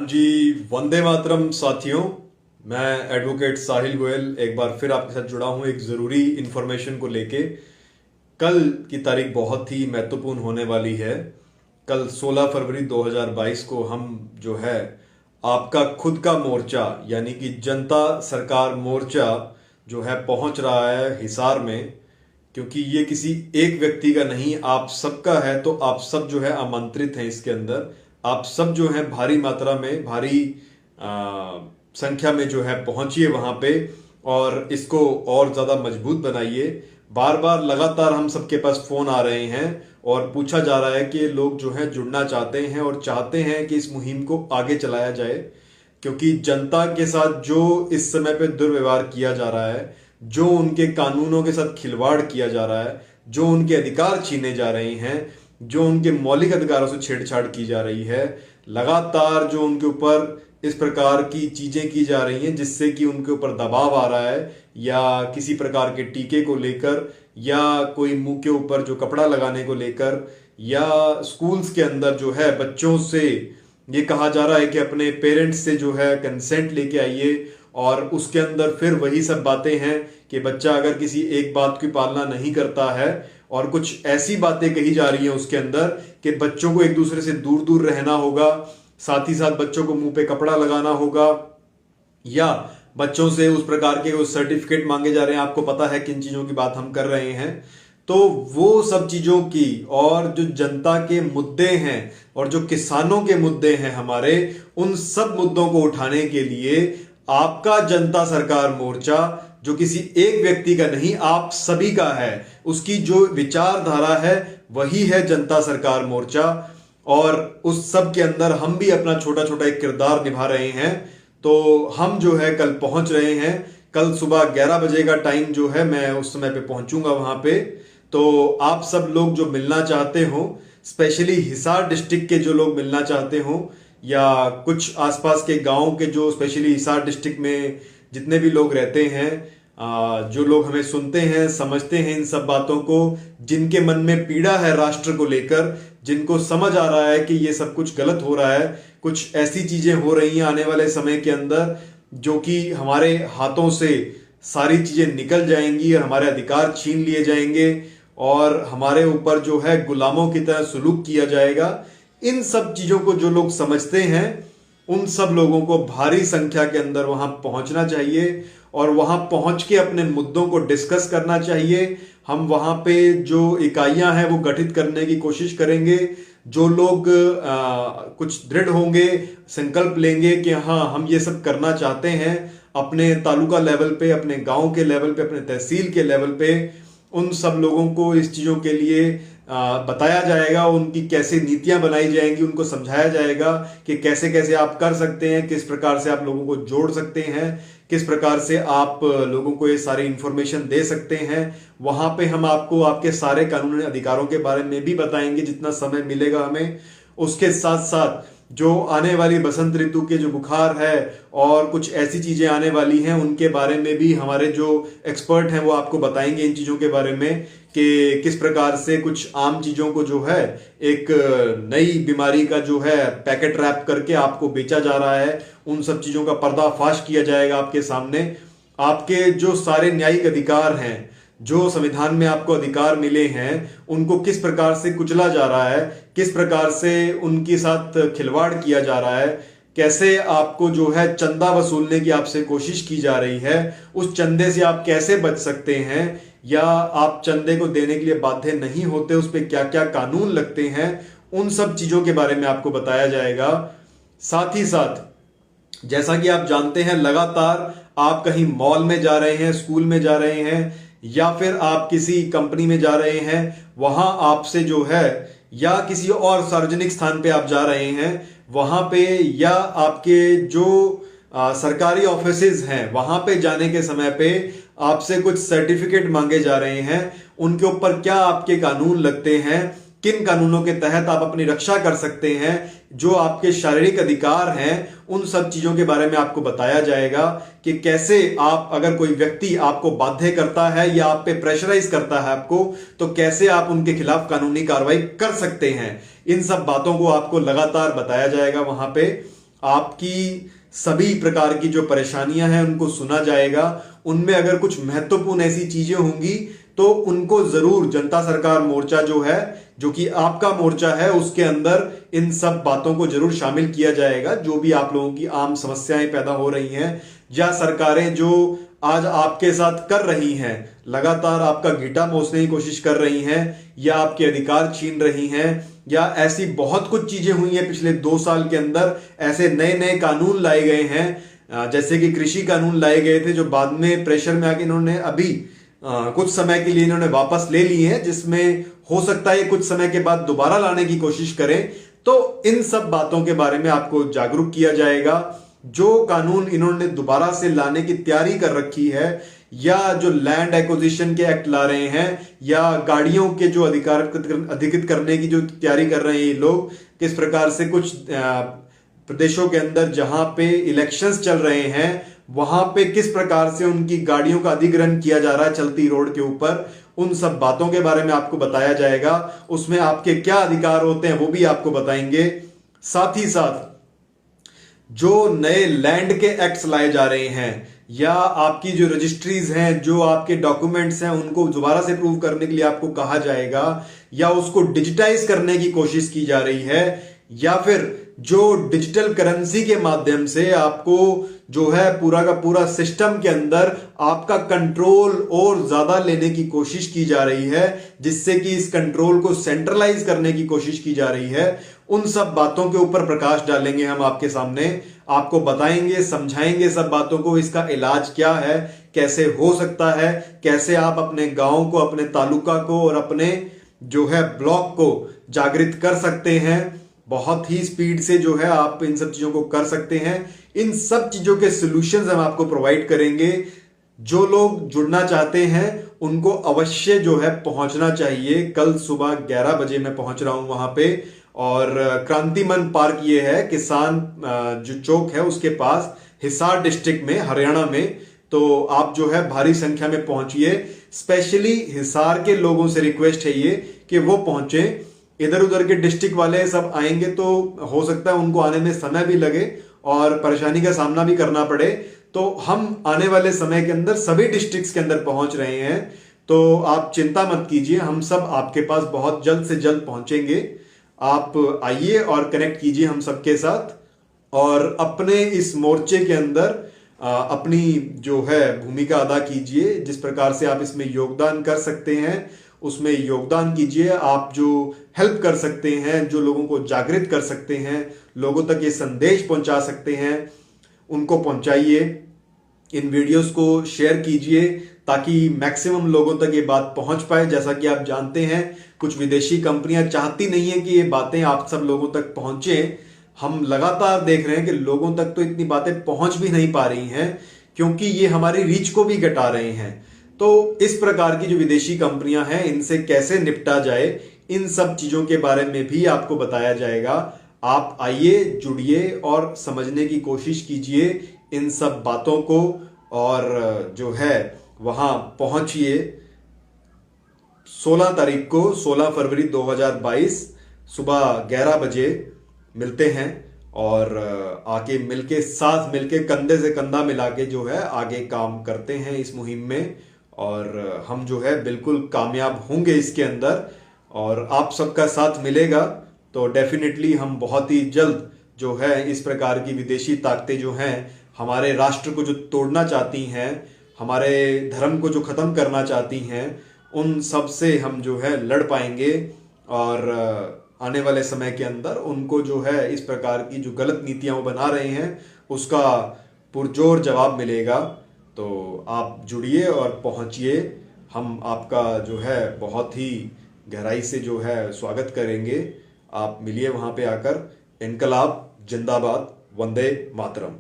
जी, वंदे मातरम साथियों। मैं एडवोकेट साहिल गोयल एक बार फिर आपके साथ जुड़ा हूं एक ज़रूरी इन्फॉर्मेशन को लेके। कल की तारीख बहुत ही महत्वपूर्ण होने वाली है। कल 16 फरवरी 2022 को हम जो है आपका खुद का मोर्चा यानी कि जनता सरकार मोर्चा जो है पहुंच रहा है हिसार में। क्योंकि ये किसी एक व्यक्ति का नहीं, आप सबका है, तो आप सब जो है आमंत्रित हैं इसके अंदर। आप सब जो है भारी मात्रा में, भारी संख्या में जो है पहुंचिए वहां पे और इसको और ज्यादा मजबूत बनाइए। बार बार लगातार हम सबके पास फोन आ रहे हैं और पूछा जा रहा है कि लोग जो है जुड़ना चाहते हैं और चाहते हैं कि इस मुहिम को आगे चलाया जाए। क्योंकि जनता के साथ जो इस समय पे दुर्व्यवहार किया जा रहा है, जो उनके कानूनों के साथ खिलवाड़ किया जा रहा है, जो उनके अधिकार छीने जा रहे हैं, जो उनके मौलिक अधिकारों से छेड़छाड़ की जा रही है, लगातार जो उनके ऊपर इस प्रकार की चीजें की जा रही हैं जिससे कि उनके ऊपर दबाव आ रहा है, या किसी प्रकार के टीके को लेकर, या कोई मुंह के ऊपर जो कपड़ा लगाने को लेकर, या स्कूल्स के अंदर जो है बच्चों से ये कहा जा रहा है कि अपने पेरेंट्स से जो है कंसेंट लेके आइए, और उसके अंदर फिर वही सब बातें हैं कि बच्चा अगर किसी एक बात की पालना नहीं करता है, और कुछ ऐसी बातें कही जा रही हैं उसके अंदर कि बच्चों को एक दूसरे से दूर दूर रहना होगा, साथ ही साथ बच्चों को मुंह पे कपड़ा लगाना होगा, या बच्चों से उस प्रकार के सर्टिफिकेट मांगे जा रहे हैं। आपको पता है किन चीजों की बात हम कर रहे हैं। तो वो सब चीजों की, और जो जनता के मुद्दे हैं और जो किसानों के मुद्दे हैं हमारे, उन सब मुद्दों को उठाने के लिए आपका जनता सरकार मोर्चा, जो किसी एक व्यक्ति का नहीं आप सभी का है, उसकी जो विचारधारा है वही है जनता सरकार मोर्चा। और उस सब के अंदर हम भी अपना छोटा छोटा एक किरदार निभा रहे हैं। तो हम जो है कल पहुंच रहे हैं। कल सुबह 11 बजे का टाइम जो है, मैं उस समय पे पहुंचूंगा वहां पे। तो आप सब लोग जो मिलना चाहते हो, स्पेशली हिसार डिस्ट्रिक्ट के जो लोग मिलना चाहते हो, या कुछ आसपास के गांव के जो स्पेशली हिसार डिस्ट्रिक्ट में जितने भी लोग रहते हैं, जो लोग हमें सुनते हैं, समझते हैं इन सब बातों को, जिनके मन में पीड़ा है राष्ट्र को लेकर, जिनको समझ आ रहा है कि ये सब कुछ गलत हो रहा है, कुछ ऐसी चीजें हो रही हैं आने वाले समय के अंदर जो कि हमारे हाथों से सारी चीजें निकल जाएंगी और हमारे अधिकार छीन लिए जाएंगे और हमारे ऊपर जो है गुलामों की तरह सुलूक किया जाएगा। इन सब चीजों को जो लोग समझते हैं, उन सब लोगों को भारी संख्या के अंदर वहां पहुंचना चाहिए और वहां पहुंच के अपने मुद्दों को डिस्कस करना चाहिए। हम वहां पे जो इकाइयां हैं वो गठित करने की कोशिश करेंगे। जो लोग कुछ दृढ़ होंगे, संकल्प लेंगे कि हाँ हम ये सब करना चाहते हैं, अपने तालुका लेवल पे, अपने गांव के लेवल पे, अपने तहसील के लेवल पे, उन सब लोगों को इस चीजों के लिए बताया जाएगा, उनकी कैसे नीतियां बनाई जाएंगी, उनको समझाया जाएगा कि कैसे कैसे आप कर सकते हैं, किस प्रकार से आप लोगों को जोड़ सकते हैं, किस प्रकार से आप लोगों को ये सारी इंफॉर्मेशन दे सकते हैं। वहां पे हम आपको आपके सारे कानूनी अधिकारों के बारे में भी बताएंगे जितना समय मिलेगा हमें। उसके साथ साथ जो आने वाली बसंत ऋतु के जो बुखार है और कुछ ऐसी चीजें आने वाली हैं, उनके बारे में भी हमारे जो एक्सपर्ट हैं वो आपको बताएंगे इन चीजों के बारे में कि किस प्रकार से कुछ आम चीजों को जो है एक नई बीमारी का जो है पैकेट रैप करके आपको बेचा जा रहा है, उन सब चीजों का पर्दाफाश किया जाएगा आपके सामने। आपके जो सारे न्यायिक अधिकार हैं, जो संविधान में आपको अधिकार मिले हैं, उनको किस प्रकार से कुचला जा रहा है, किस प्रकार से उनके साथ खिलवाड़ किया जा रहा है, कैसे आपको जो है चंदा वसूलने की आपसे कोशिश की जा रही है, उस चंदे से आप कैसे बच सकते हैं, या आप चंदे को देने के लिए बाध्य नहीं होते, उस पर क्या क्या कानून लगते हैं, उन सब चीजों के बारे में आपको बताया जाएगा। साथ ही साथ जैसा कि आप जानते हैं, लगातार आप कहीं मॉल में जा रहे हैं, स्कूल में जा रहे हैं, या फिर आप किसी कंपनी में जा रहे हैं, वहां आपसे जो है, या किसी और सार्वजनिक स्थान पे आप जा रहे हैं, वहां पे, या आपके जो सरकारी ऑफिसेज हैं वहां पे जाने के समय पे आपसे कुछ सर्टिफिकेट मांगे जा रहे हैं, उनके ऊपर क्या आपके कानून लगते हैं, किन कानूनों के तहत आप अपनी रक्षा कर सकते हैं, जो आपके शारीरिक अधिकार हैं, उन सब चीजों के बारे में आपको बताया जाएगा कि कैसे आप, अगर कोई व्यक्ति आपको बाध्य करता है या आप पे प्रेशराइज करता है आपको, तो कैसे आप उनके खिलाफ कानूनी कार्रवाई कर सकते हैं। इन सब बातों को आपको लगातार बताया जाएगा वहां पे। आपकी सभी प्रकार की जो परेशानियां हैं उनको सुना जाएगा। उनमें अगर कुछ महत्वपूर्ण ऐसी चीजें होंगी तो उनको जरूर जनता सरकार मोर्चा जो है, जो कि आपका मोर्चा है, उसके अंदर इन सब बातों को जरूर शामिल किया जाएगा। जो भी आप लोगों की आम समस्याएं पैदा हो रही हैं या सरकारें जो आज आपके साथ कर रही हैं, लगातार आपका घिटा मोचने की कोशिश कर रही हैं या आपके अधिकार छीन रही हैं, या ऐसी बहुत कुछ चीजें हुई हैं पिछले 2 साल के अंदर। ऐसे नए नए कानून लाए गए हैं, जैसे कि कृषि कानून लाए गए थे जो बाद में प्रेशर में आके इन्होंने अभी कुछ समय के लिए इन्होंने वापस ले लिए हैं, जिसमें हो सकता है कुछ समय के बाद दोबारा लाने की कोशिश करें। तो इन सब बातों के बारे में आपको जागरूक किया जाएगा। जो कानून इन्होंने दोबारा से लाने की तैयारी कर रखी है, या जो लैंड एक्विजिशन के एक्ट ला रहे हैं, या गाड़ियों के जो अधिकृत करने की जो तैयारी कर रहे हैं ये लोग, किस प्रकार से कुछ प्रदेशों के अंदर जहां पे इलेक्शंस चल रहे हैं वहां पे किस प्रकार से उनकी गाड़ियों का अधिग्रहण किया जा रहा है चलती रोड के ऊपर, उन सब बातों के बारे में आपको बताया जाएगा। उसमें आपके क्या अधिकार होते हैं वो भी आपको बताएंगे। साथ ही साथ जो नए लैंड के एक्ट्स लाए जा रहे हैं, या आपकी जो रजिस्ट्रीज हैं, जो आपके डॉक्यूमेंट्स हैं, उनको दोबारा से प्रूव करने के लिए आपको कहा जाएगा, या उसको डिजिटाइज करने की कोशिश की जा रही है, या फिर जो डिजिटल करेंसी के माध्यम से आपको जो है पूरा का पूरा सिस्टम के अंदर आपका कंट्रोल और ज्यादा लेने की कोशिश की जा रही है, जिससे कि इस कंट्रोल को सेंट्रलाइज करने की कोशिश की जा रही है। उन सब बातों के ऊपर प्रकाश डालेंगे हम आपके सामने, आपको बताएंगे, समझाएंगे सब बातों को। इसका इलाज क्या है, कैसे हो सकता है, कैसे आप अपने गांव को, अपने तालुका को और अपने जो है ब्लॉक को जागृत कर सकते हैं। बहुत ही स्पीड से जो है आप इन सब चीजों को कर सकते हैं। इन सब चीजों के सॉल्यूशंस हम आपको प्रोवाइड करेंगे। जो लोग जुड़ना चाहते हैं उनको अवश्य जो है पहुंचना चाहिए। कल सुबह 11 बजे मैं पहुंच रहा हूं वहां पे, और क्रांति मन पार्क ये है किसान जो चौक है उसके पास, हिसार डिस्ट्रिक्ट में, हरियाणा में। तो आप जो है भारी संख्या में पहुंचिए। स्पेशली हिसार के लोगों से रिक्वेस्ट है ये कि वो पहुंचे। इधर उधर के डिस्ट्रिक्ट वाले सब आएंगे तो हो सकता है उनको आने में समय भी लगे और परेशानी का सामना भी करना पड़े। तो हम आने वाले समय के अंदर सभी डिस्ट्रिक्ट्स के अंदर पहुंच रहे हैं, तो आप चिंता मत कीजिए, हम सब आपके पास बहुत जल्द से जल्द पहुंचेंगे। आप आइए और कनेक्ट कीजिए हम सबके साथ, और अपने इस मोर्चे के अंदर अपनी जो है भूमिका अदा कीजिए। जिस प्रकार से आप इसमें योगदान कर सकते हैं उसमें योगदान कीजिए। आप जो हेल्प कर सकते हैं, जो लोगों को जागृत कर सकते हैं, लोगों तक ये संदेश पहुंचा सकते हैं, उनको पहुंचाइए। इन वीडियोस को शेयर कीजिए ताकि मैक्सिमम लोगों तक ये बात पहुंच पाए। जैसा कि आप जानते हैं कुछ विदेशी कंपनियां चाहती नहीं है कि ये बातें आप सब लोगों तक पहुंचे। हम लगातार देख रहे हैं कि लोगों तक तो इतनी बातें पहुंच भी नहीं पा रही हैं, क्योंकि ये हमारी रीच को भी घटा रहे हैं। तो इस प्रकार की जो विदेशी कंपनियां हैं इनसे कैसे निपटा जाए, इन सब चीजों के बारे में भी आपको बताया जाएगा। आप आइए, जुड़िए और समझने की कोशिश कीजिए इन सब बातों को, और जो है वहां पहुंचिए। 16 तारीख को, 16 फरवरी 2022 सुबह 11 बजे मिलते हैं, और आके मिलके, साथ मिलके, कंधे से कंधा मिला के जो है आगे काम करते हैं इस मुहिम में। और हम जो है बिल्कुल कामयाब होंगे इसके अंदर, और आप सबका साथ मिलेगा तो डेफिनेटली हम बहुत ही जल्द जो है इस प्रकार की विदेशी ताकतें जो हैं हमारे राष्ट्र को जो तोड़ना चाहती हैं, हमारे धर्म को जो खत्म करना चाहती हैं, उन सब से हम जो है लड़ पाएंगे। और आने वाले समय के अंदर उनको जो है इस प्रकार की जो गलत नीतियां वो बना रहे हैं उसका पुरजोर जवाब मिलेगा। तो आप जुड़िए और पहुंचिए। हम आपका जो है बहुत ही गहराई से जो है स्वागत करेंगे। आप मिलिए वहां पे आकर। इनकलाब जिंदाबाद, वंदे मातरम।